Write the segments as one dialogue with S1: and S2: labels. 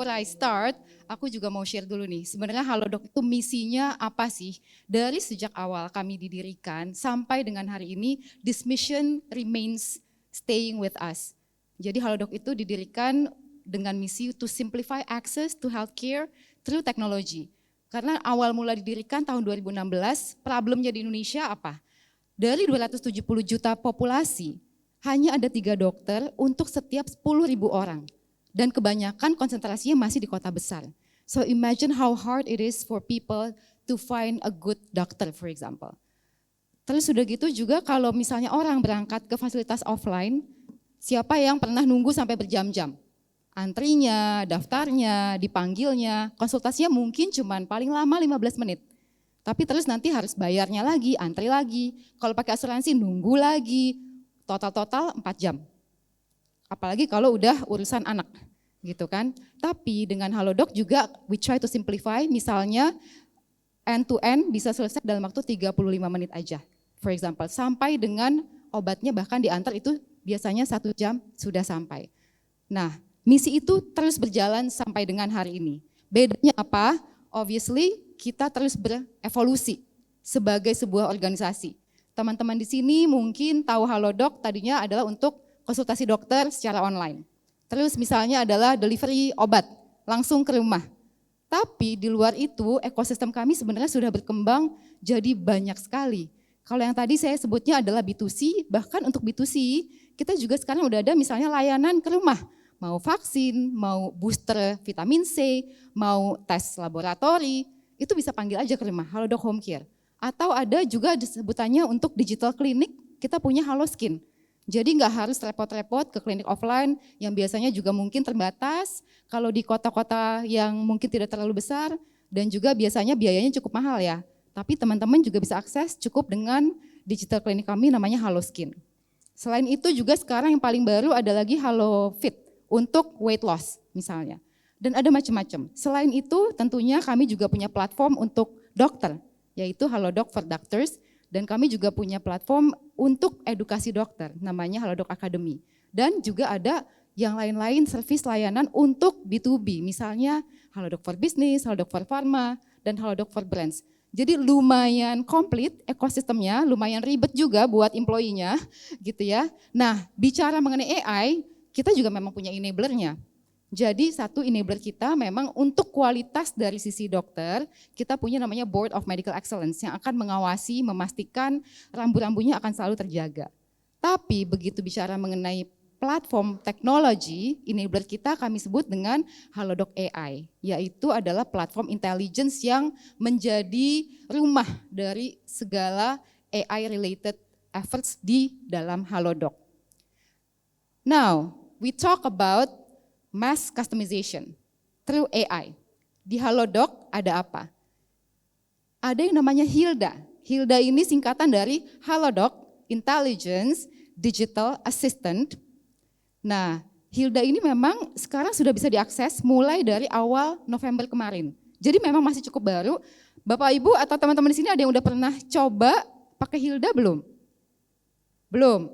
S1: before I start, aku juga mau share dulu nih. Sebenarnya Halodoc itu misinya apa sih? Dari sejak awal kami didirikan sampai dengan hari ini, this mission remains staying with us. Jadi Halodoc itu didirikan dengan misi to simplify access to healthcare through technology. Karena awal mula didirikan tahun 2016, problemnya di Indonesia apa? Dari 270 juta populasi, hanya ada 3 dokter untuk setiap 10.000 orang. Dan kebanyakan konsentrasinya masih di kota besar. So imagine how hard it is for people to find a good doctor, for example. Terus sudah gitu juga kalau misalnya orang berangkat ke fasilitas offline, siapa yang pernah nunggu sampai berjam-jam? Antrinya, daftarnya, dipanggilnya, konsultasinya mungkin cuma paling lama 15 menit. Tapi terus nanti harus bayarnya lagi, antri lagi. Kalau pakai asuransi nunggu lagi, total 4 jam. Apalagi kalau udah urusan anak, gitu kan. Tapi dengan Halodoc juga we try to simplify, misalnya end to end bisa selesai dalam waktu 35 menit aja. For example, sampai dengan obatnya bahkan diantar itu biasanya 1 jam sudah sampai. Nah, misi itu terus berjalan sampai dengan hari ini. Bedanya apa? Obviously kita terus berevolusi sebagai sebuah organisasi. Teman-teman di sini mungkin tahu Halodoc tadinya adalah untuk konsultasi dokter secara online. Terus misalnya adalah delivery obat langsung ke rumah. Tapi di luar itu ekosistem kami sebenarnya sudah berkembang jadi banyak sekali. Kalau yang tadi saya sebutnya adalah B2C, bahkan untuk B2C kita juga sekarang udah ada misalnya layanan ke rumah. Mau vaksin, mau booster vitamin C, mau tes laboratori, itu bisa panggil aja ke rumah, Halodoc Home Care. Atau ada juga sebutannya untuk digital klinik, kita punya Haloskin. Jadi nggak harus repot-repot ke klinik offline yang biasanya juga mungkin terbatas, kalau di kota-kota yang mungkin tidak terlalu besar, dan juga biasanya biayanya cukup mahal ya. Tapi teman-teman juga bisa akses cukup dengan digital klinik kami namanya Haloskin. Selain itu juga sekarang yang paling baru ada lagi HaloFit untuk weight loss misalnya. Dan ada macam-macam. Selain itu tentunya kami juga punya platform untuk dokter, yaitu Halodoc for Doctors. Dan kami juga punya platform untuk edukasi dokter, namanya Halodoc Academy. Dan juga ada yang lain-lain servis layanan untuk B2B, misalnya Halodoc for Business, Halodoc for Pharma, dan Halodoc for Brands. Jadi lumayan komplit ekosistemnya, lumayan ribet juga buat employee-nya gitu ya. Nah, bicara mengenai AI, kita juga memang punya enabler-nya. Jadi satu enabler kita memang untuk kualitas dari sisi dokter, kita punya namanya Board of Medical Excellence yang akan mengawasi, memastikan rambu-rambunya akan selalu terjaga. Tapi begitu bicara mengenai platform teknologi, enabler kita kami sebut dengan Halodoc AI, yaitu adalah platform intelligence yang menjadi rumah dari segala AI related efforts di dalam Halodoc. Now, we talk about mass customization through AI. Di Halodoc ada apa? Ada yang namanya HILDA. HILDA ini singkatan dari Halodoc Intelligence Digital Assistant. Nah, HILDA ini memang sekarang sudah bisa diakses mulai dari awal November kemarin. Jadi memang masih cukup baru. Bapak Ibu atau teman-teman di sini ada yang udah pernah coba pakai HILDA belum? Belum.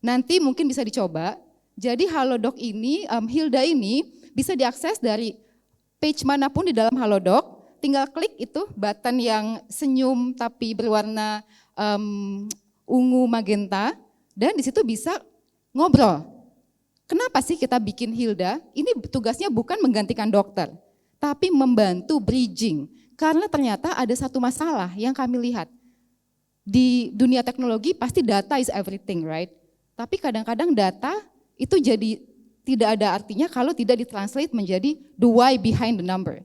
S1: Nanti mungkin bisa dicoba. Jadi Halodoc ini, HILDA ini bisa diakses dari page manapun di dalam Halodoc, tinggal klik itu button yang senyum tapi berwarna ungu magenta, dan di situ bisa ngobrol. Kenapa sih kita bikin HILDA? Ini tugasnya bukan menggantikan dokter, tapi membantu bridging. Karena ternyata ada satu masalah yang kami lihat. Di dunia teknologi pasti data is everything, right? Tapi kadang-kadang data itu jadi tidak ada artinya kalau tidak ditranslate menjadi the why behind the number.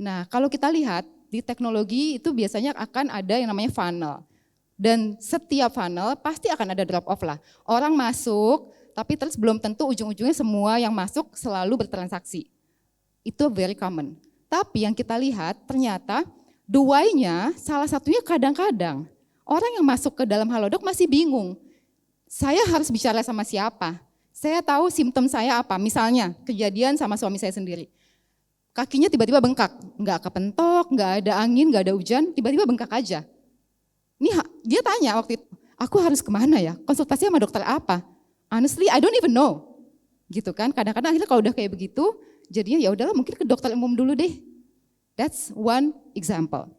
S1: Nah, kalau kita lihat di teknologi itu biasanya akan ada yang namanya funnel. Dan setiap funnel pasti akan ada drop off lah. Orang masuk, tapi terus belum tentu ujung-ujungnya semua yang masuk selalu bertransaksi. Itu very common. Tapi yang kita lihat ternyata the why-nya salah satunya kadang-kadang orang yang masuk ke dalam Halodoc masih bingung. Saya harus bicara sama siapa? Saya tahu simptom saya apa, misalnya kejadian sama suami saya sendiri. Kakinya tiba-tiba bengkak, nggak kepentok, nggak ada angin, nggak ada hujan, tiba-tiba bengkak aja. Ini dia tanya waktu itu, aku harus kemana ya? Konsultasi sama dokter apa? Honestly, I don't even know. gitu kan. Kadang-kadang akhirnya kalau udah kayak begitu, jadinya ya udahlah mungkin ke dokter umum dulu deh. That's one example.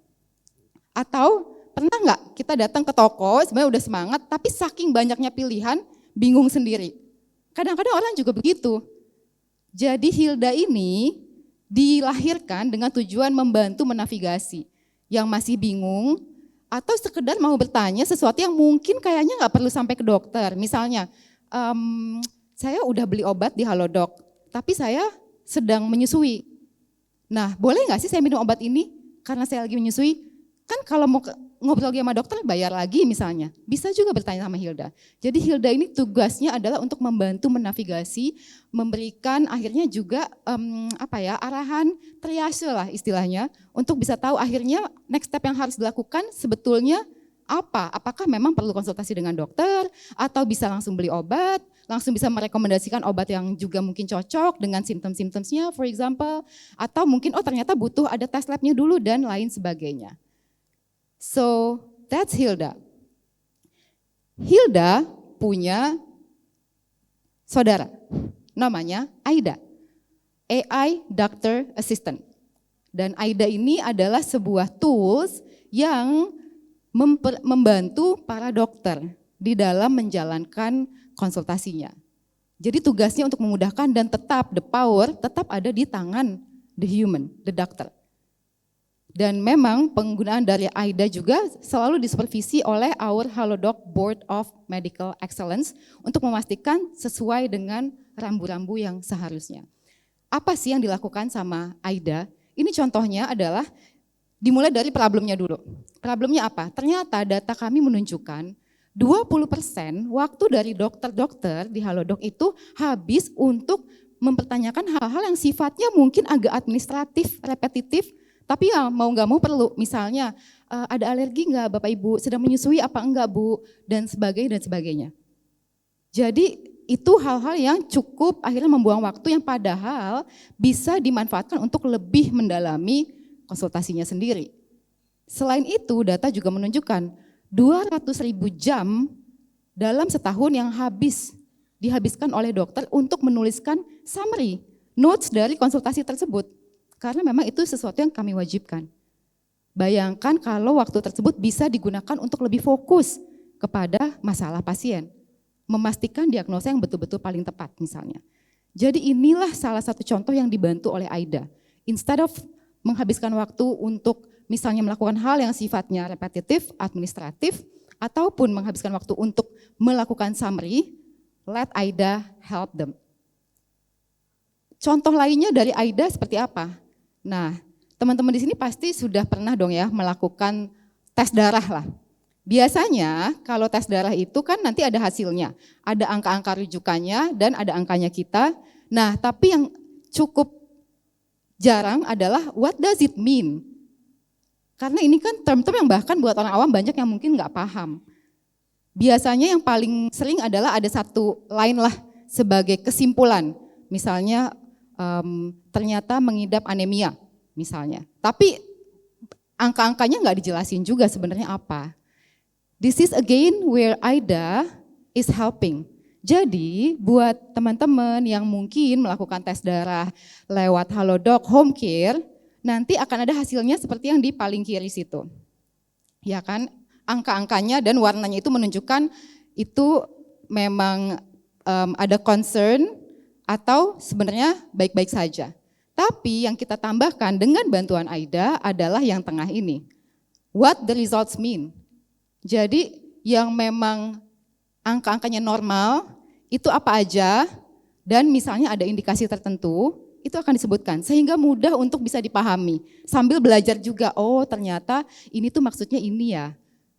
S1: Atau pernah nggak kita datang ke toko, sebenarnya udah semangat, tapi saking banyaknya pilihan, bingung sendiri. Kadang-kadang orang juga begitu. Jadi Hilda ini dilahirkan dengan tujuan membantu menavigasi yang masih bingung, atau sekedar mau bertanya sesuatu yang mungkin kayaknya nggak perlu sampai ke dokter. Misalnya, saya udah beli obat di Halodoc, tapi saya sedang menyusui. Nah, boleh nggak sih saya minum obat ini karena saya lagi menyusui? Kan kalau mau ngobrol lagi sama dokter bayar lagi misalnya. Bisa juga bertanya sama Hilda. Jadi Hilda ini tugasnya adalah untuk membantu menavigasi, memberikan akhirnya juga arahan triase lah istilahnya, untuk bisa tahu akhirnya next step yang harus dilakukan sebetulnya apa. Apakah memang perlu konsultasi dengan dokter, atau bisa langsung beli obat, langsung bisa merekomendasikan obat yang juga mungkin cocok dengan simptom-simptomnya for example, atau mungkin ternyata butuh ada tes labnya dulu dan lain sebagainya. So that's Hilda. Hilda punya saudara, namanya Aida, AI Doctor Assistant. Dan Aida ini adalah sebuah tools yang membantu para dokter di dalam menjalankan konsultasinya. Jadi tugasnya untuk memudahkan dan tetap the power tetap ada di tangan the human, the doctor. Dan memang penggunaan dari Aida juga selalu disupervisi oleh our Halodoc Board of Medical Excellence untuk memastikan sesuai dengan rambu-rambu yang seharusnya. Apa sih yang dilakukan sama Aida? Ini contohnya adalah dimulai dari problemnya dulu. Problemnya apa? Ternyata data kami menunjukkan 20% waktu dari dokter-dokter di Halodoc itu habis untuk mempertanyakan hal-hal yang sifatnya mungkin agak administratif, repetitif, tapi ya mau nggak mau perlu. Misalnya ada alergi nggak Bapak Ibu, sedang menyusui apa enggak Bu, dan sebagainya dan sebagainya. Jadi itu hal-hal yang cukup akhirnya membuang waktu yang padahal bisa dimanfaatkan untuk lebih mendalami konsultasinya sendiri. Selain itu data juga menunjukkan 200.000 jam dalam setahun yang dihabiskan oleh dokter untuk menuliskan summary, notes dari konsultasi tersebut. Karena memang itu sesuatu yang kami wajibkan. Bayangkan kalau waktu tersebut bisa digunakan untuk lebih fokus kepada masalah pasien. Memastikan diagnosa yang betul-betul paling tepat misalnya. Jadi inilah salah satu contoh yang dibantu oleh Aida. Instead of menghabiskan waktu untuk misalnya melakukan hal yang sifatnya repetitif, administratif, ataupun menghabiskan waktu untuk melakukan summary, let Aida help them. Contoh lainnya dari Aida seperti apa? Nah, teman-teman di sini pasti sudah pernah dong ya melakukan tes darah lah. Biasanya kalau tes darah itu kan nanti ada hasilnya, ada angka-angka rujukannya dan ada angkanya kita. Nah, tapi yang cukup jarang adalah what does it mean? Karena ini kan term-term yang bahkan buat orang awam banyak yang mungkin nggak paham. Biasanya yang paling sering adalah ada satu line lah sebagai kesimpulan. Misalnya ternyata mengidap anemia misalnya. Tapi angka-angkanya nggak dijelasin juga sebenarnya apa. This is again where Aida is helping. Jadi buat teman-teman yang mungkin melakukan tes darah lewat Halodoc Home Care, nanti akan ada hasilnya seperti yang di paling kiri situ. Ya kan, angka-angkanya dan warnanya itu menunjukkan itu memang ada concern atau sebenarnya baik-baik saja. Tapi yang kita tambahkan dengan bantuan Aida adalah yang tengah ini. What the results mean? Jadi yang memang angka-angkanya normal itu apa aja dan misalnya ada indikasi tertentu itu akan disebutkan sehingga mudah untuk bisa dipahami. Sambil belajar juga, oh ternyata ini tuh maksudnya ini ya.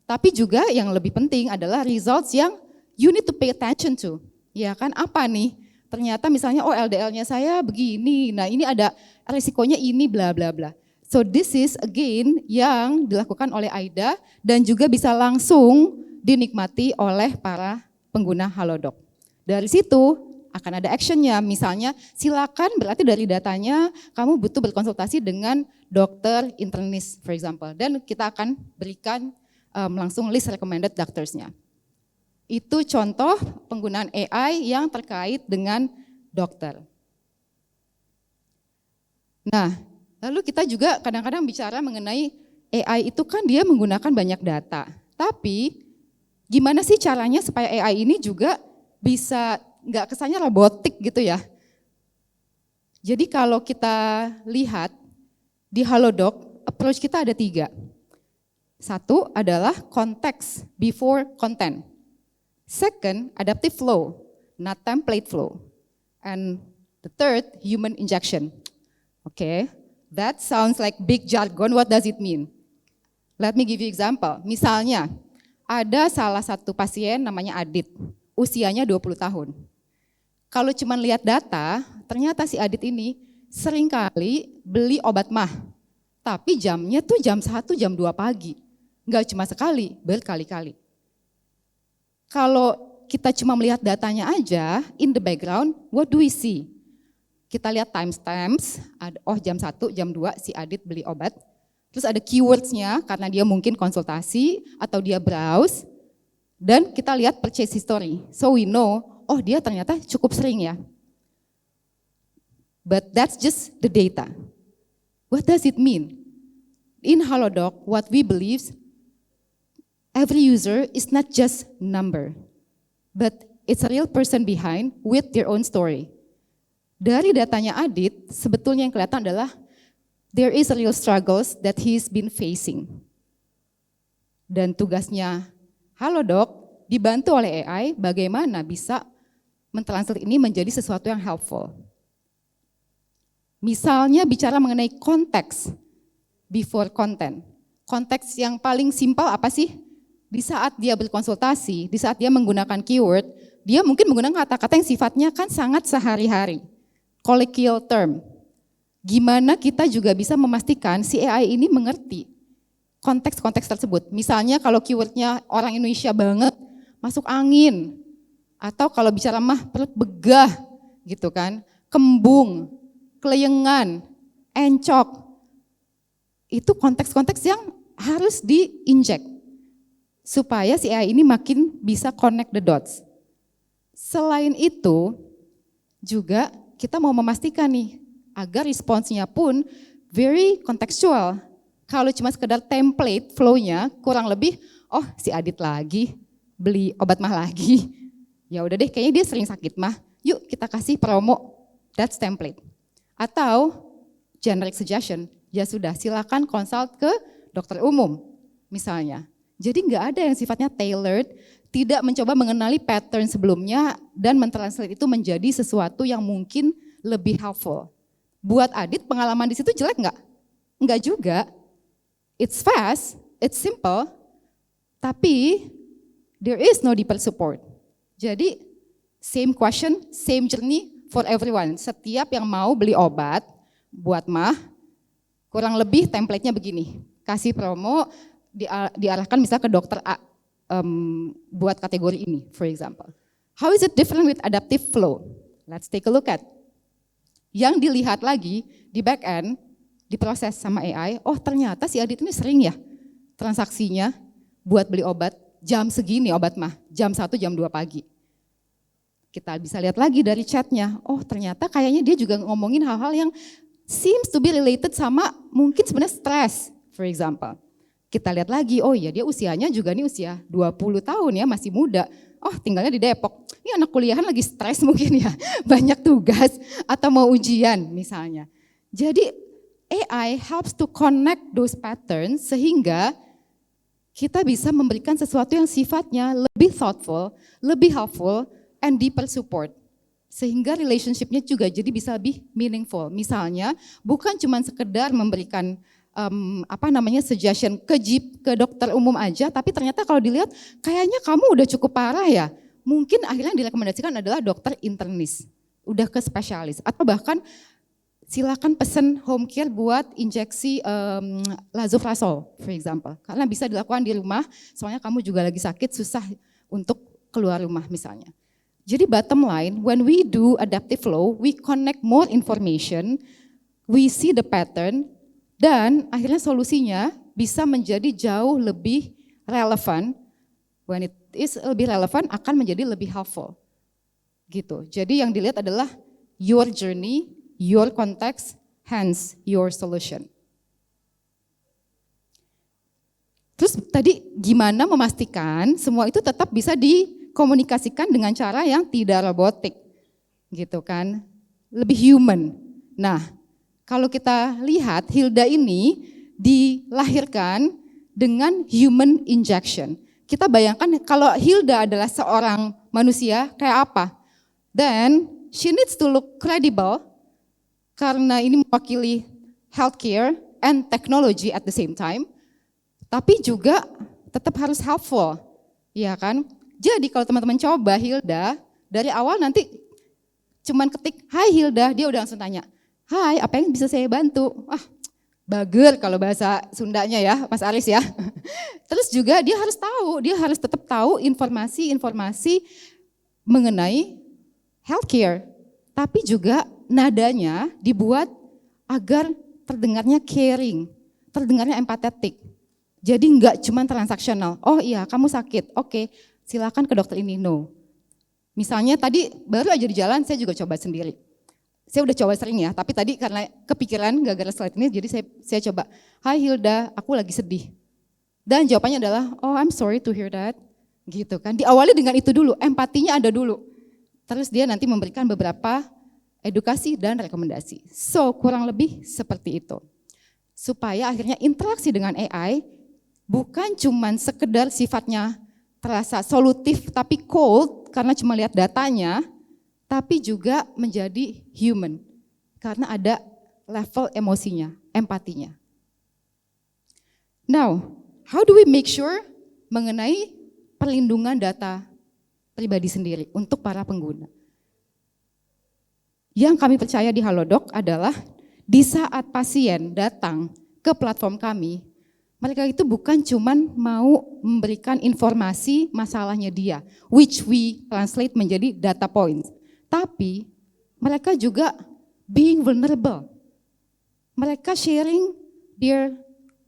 S1: Tapi juga yang lebih penting adalah results yang you need to pay attention to. Ya kan, apa nih? Ternyata misalnya LDL-nya saya begini, nah ini ada risikonya ini bla bla bla. So this is again yang dilakukan oleh Aida dan juga bisa langsung dinikmati oleh para pengguna Halodoc. Dari situ akan ada actionnya, misalnya silakan berarti dari datanya kamu butuh berkonsultasi dengan dokter internis for example. Dan kita akan berikan langsung list recommended doctors-nya. Itu contoh penggunaan AI yang terkait dengan dokter. Nah, lalu kita juga kadang-kadang bicara mengenai AI itu kan dia menggunakan banyak data. Tapi gimana sih caranya supaya AI ini juga bisa nggak kesannya robotik gitu ya. Jadi kalau kita lihat di Halodoc, approach kita ada 3. Satu adalah context before content. Second, adaptive flow, not template flow. And the third, human injection. Okay, that sounds like big jargon. What does it mean? Let me give you example. Misalnya, ada salah satu pasien namanya Adit, usianya 20 tahun. Kalau cuma lihat data, ternyata si Adit ini seringkali beli obat mah. Tapi jamnya tuh jam 1, jam 2 pagi. Enggak cuma sekali, berkali-kali. Kalau kita cuma melihat datanya aja, in the background, what do we see? Kita lihat timestamps, jam 1, jam 2 si Adit beli obat. Terus ada keywords-nya karena dia mungkin konsultasi atau dia browse. Dan kita lihat purchase history. So we know, dia ternyata cukup sering ya. But that's just the data. What does it mean? In Halodoc, what we believe, every user is not just number, but it's a real person behind with their own story. Dari datanya Adit, sebetulnya yang kelihatan adalah there is a real struggles that he's been facing. Dan tugasnya Halodoc dibantu oleh AI bagaimana bisa mentranslate ini menjadi sesuatu yang helpful. Misalnya bicara mengenai konteks before content. Konteks yang paling simpel apa sih? Di saat dia berkonsultasi, di saat dia menggunakan keyword, dia mungkin menggunakan kata-kata yang sifatnya kan sangat sehari-hari. Colloquial term. Gimana kita juga bisa memastikan si AI ini mengerti konteks-konteks tersebut. Misalnya kalau keywordnya orang Indonesia banget, masuk angin. Atau kalau bicara mah perut begah gitu kan. Kembung, keleyengan, encok. Itu konteks-konteks yang harus diinjek. Supaya si AI ini makin bisa connect the dots. Selain itu juga kita mau memastikan nih, agar responsnya pun very contextual. Kalau cuma sekedar template flow-nya kurang lebih, si Adit lagi beli obat mah lagi. Ya udah deh, kayaknya dia sering sakit mah. Yuk kita kasih promo, that's template. Atau generic suggestion, ya sudah silakan consult ke dokter umum misalnya. Jadi nggak ada yang sifatnya tailored, tidak mencoba mengenali pattern sebelumnya dan mentranslate itu menjadi sesuatu yang mungkin lebih helpful. Buat Adit pengalaman di situ jelek nggak? Nggak juga. It's fast, it's simple, tapi there is no deeper support. Jadi same question, same journey for everyone. Setiap yang mau beli obat buat mah, kurang lebih template-nya begini. Kasih promo, diarahkan misalnya ke dokter A buat kategori ini, for example. How is it different with adaptive flow? Let's take a look at. Yang dilihat lagi di back end, diproses sama AI, ternyata si Adit ini sering ya transaksinya buat beli obat jam segini obat mah, jam 1, jam 2 pagi. Kita bisa lihat lagi dari chatnya, ternyata kayaknya dia juga ngomongin hal-hal yang seems to be related sama mungkin sebenarnya stres, for example. Kita lihat lagi, iya dia usianya juga nih usia 20 tahun ya, masih muda. Tinggalnya di Depok. Ini anak kuliahan lagi stres mungkin ya, banyak tugas atau mau ujian misalnya. Jadi AI helps to connect those patterns sehingga kita bisa memberikan sesuatu yang sifatnya lebih thoughtful, lebih helpful, and deeper support. Sehingga relationship-nya juga jadi bisa lebih meaningful. Misalnya bukan cuma sekedar memberikan suggestion ke dokter umum aja, tapi ternyata kalau dilihat kayaknya kamu udah cukup parah ya. Mungkin akhirnya direkomendasikan adalah dokter internis, udah ke spesialis. Atau bahkan silakan pesen home care buat injeksi lansoprazole, for example. Karena bisa dilakukan di rumah, soalnya kamu juga lagi sakit, susah untuk keluar rumah misalnya. Jadi bottom line, when we do adaptive flow, we connect more information, we see the pattern, dan akhirnya solusinya bisa menjadi jauh lebih relevan. When it is lebih relevan akan menjadi lebih helpful. Gitu. Jadi yang dilihat adalah your journey, your context, hence your solution. Terus tadi gimana memastikan semua itu tetap bisa dikomunikasikan dengan cara yang tidak robotik, gitu kan, lebih human. Nah, kalau kita lihat Hilda ini dilahirkan dengan human injection. Kita bayangkan kalau Hilda adalah seorang manusia kayak apa? Then she needs to look credible karena ini mewakili healthcare and technology at the same time. Tapi juga tetap harus helpful, ya kan? Jadi kalau teman-teman coba Hilda, dari awal nanti cuman ketik, "Hai Hilda," dia udah langsung tanya, "Hai, apa yang bisa saya bantu?" Bager kalau bahasa Sundanya ya, Mas Aris ya. Terus juga dia harus tetap tahu informasi-informasi mengenai healthcare. Tapi juga nadanya dibuat agar terdengarnya caring, terdengarnya empathetik. Jadi enggak cuma transaksional. Oh iya, kamu sakit. Oke, silakan ke dokter ini. No. Misalnya tadi baru aja di jalan saya juga coba sendiri. Saya udah coba sering ya, tapi tadi karena kepikiran gara-gara slide ini jadi saya coba. "Hai Hilda, aku lagi sedih." Dan jawabannya adalah, "Oh, I'm sorry to hear that." Gitu kan. Diawali dengan itu dulu, empatinya ada dulu. Terus dia nanti memberikan beberapa edukasi dan rekomendasi. So, kurang lebih seperti itu. Supaya akhirnya interaksi dengan AI bukan cuman sekedar sifatnya terasa solutif tapi cold karena cuma lihat datanya, tapi juga menjadi human karena ada level emosinya, empatinya. Now, how do we make sure mengenai perlindungan data pribadi sendiri untuk para pengguna? Yang kami percaya di Halodoc adalah di saat pasien datang ke platform kami, mereka itu bukan cuman mau memberikan informasi masalahnya dia, which we translate menjadi data points. Tapi mereka juga being vulnerable. Mereka sharing their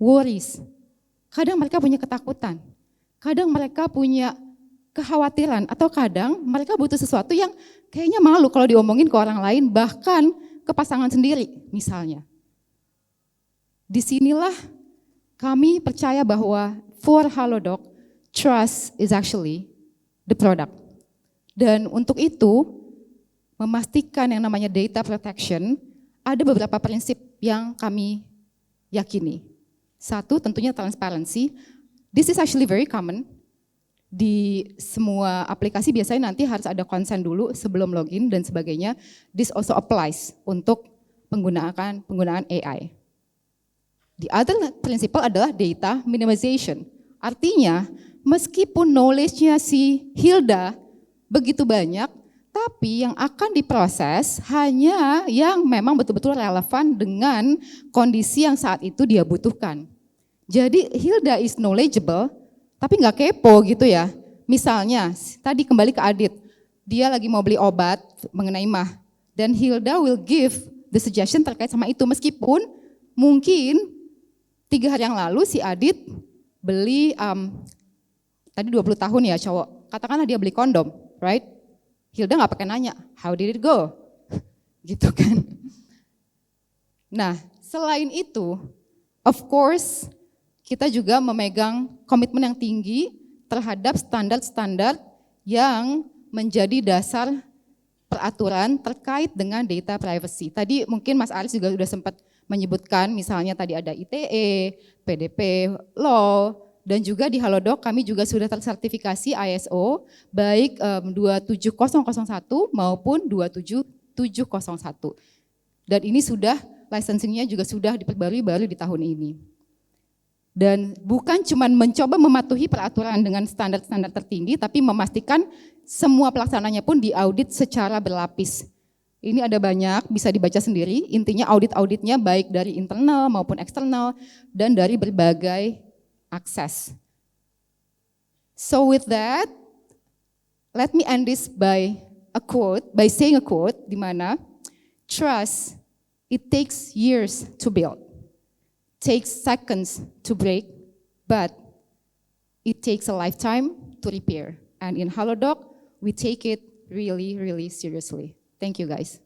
S1: worries. Kadang mereka punya ketakutan. Kadang mereka punya kekhawatiran. Atau kadang mereka butuh sesuatu yang kayaknya malu kalau diomongin ke orang lain, bahkan ke pasangan sendiri misalnya. Disinilah kami percaya bahwa for Halodoc, trust is actually the product. Dan untuk itu, memastikan yang namanya data protection, ada beberapa prinsip yang kami yakini. Satu, tentunya transparency. This is actually very common. Di semua aplikasi biasanya nanti harus ada consent dulu sebelum login dan sebagainya. This also applies untuk penggunaan AI. The other principle adalah data minimization. Artinya, meskipun knowledge-nya si Hilda begitu banyak, tapi yang akan diproses hanya yang memang betul-betul relevan dengan kondisi yang saat itu dia butuhkan. Jadi Hilda is knowledgeable, tapi nggak kepo gitu ya. Misalnya, tadi kembali ke Adit, dia lagi mau beli obat mengenai MAH, dan Hilda will give the suggestion terkait sama itu, meskipun mungkin 3 hari yang lalu si Adit beli, tadi 20 tahun ya cowok, katakanlah dia beli kondom, right? Hilda nggak pakai nanya, how did it go? Gitu kan. Nah, selain itu, of course, kita juga memegang komitmen yang tinggi terhadap standar-standar yang menjadi dasar peraturan terkait dengan data privacy. Tadi mungkin Mas Aris juga sudah sempat menyebutkan, misalnya tadi ada ITE, PDP, Law, dan juga di Halodoc kami juga sudah tersertifikasi ISO, baik 27001 maupun 27701. Dan ini sudah, licensingnya juga sudah diperbarui baru di tahun ini. Dan bukan cuma mencoba mematuhi peraturan dengan standar-standar tertinggi, tapi memastikan semua pelaksananya pun diaudit secara berlapis. Ini ada banyak, bisa dibaca sendiri, intinya audit-auditnya baik dari internal maupun eksternal, dan dari berbagai akses. So with that, let me end this by saying a quote, di mana trust, it takes years to build, takes seconds to break, but it takes a lifetime to repair. And in Halodoc, we take it really, really seriously. Thank you guys.